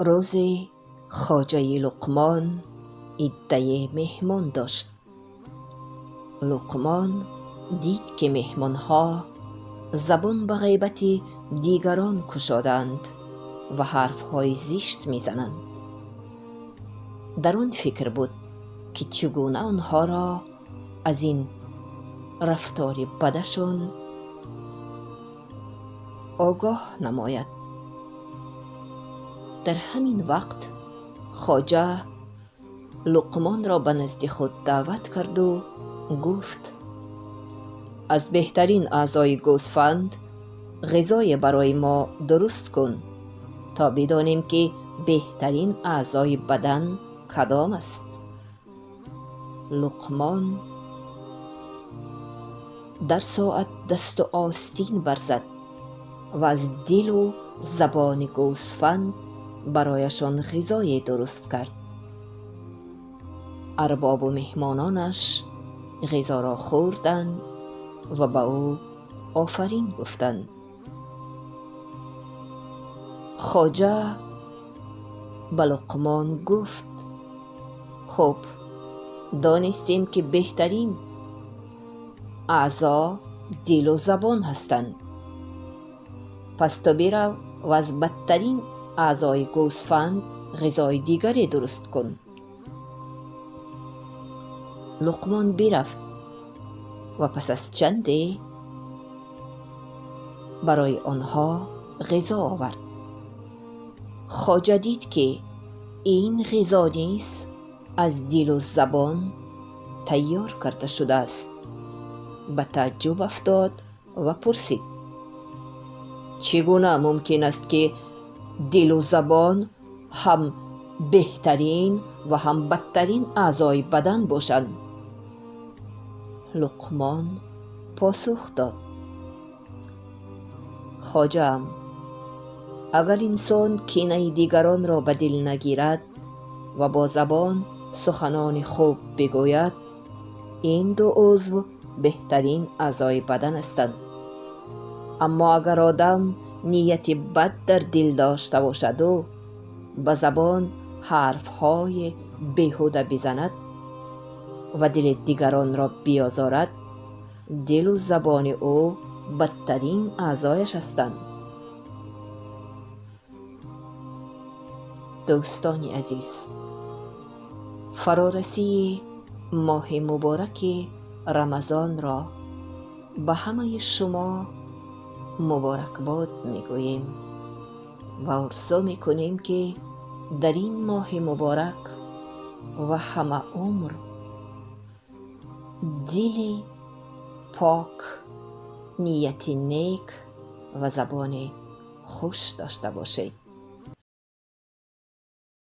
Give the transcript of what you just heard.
روزی خواجه لقمان عده مهمان داشت. لقمان دید که مهمانها زبان به غیبت دیگران گشادند و حرفهای زشت میزنند. در آن فکر بود که چگونه آنها را از این رفتار بدشان آگاه نماید. در همین وقت خواجه لقمان را به نزد خود دعوت کرد و گفت: از بهترین اعضای گوسفند غذای برای ما درست کن تا بدانیم که بهترین اعضای بدن کدام است. لقمان در ساعت دست و آستین برزد و از دل و زبان گوسفند برایشان غذای درست کرد. ارباب و مهمانانش غذا را خوردند و به او آفرین گفتند. خواجه به لقمان گفت: خب دانستیم که بهترین اعضا دل و زبان هستند، پس تو برو و از بدترین اعضای گوسفند غذای دیگری درست کن. لقمان برفت و پس از چندی برای آنها غذا آورد. خواجه دید که این غذا نیز از دل و زبان تیار کرده شده است. به تعجب افتاد و پرسید: چگونه ممکن است که دل و زبان هم بهترین و هم بدترین اعضای بدن باشند؟ لقمان پاسخ داد: خواجه، اگر انسان کینه دیگران را به دل نگیرد و با زبان سخنان خوب بگوید، این دو عضو بهترین اعضای بدن هستند. اما اگر آدم نیت بد در دل داشته باشد و به زبان حرفهای بیهوده بزند و دل دیگران را بیازارد، دل و زبان او بدترین اعضایش هستند. دوستان عزیز، فرارسی ماه مبارک رمضان را به همه شما مبارکباد میگوییم و آرزو میکنیم که در این ماه مبارک و همه عمر دل پاک، نیت نیک و زبان خوش داشته باشید.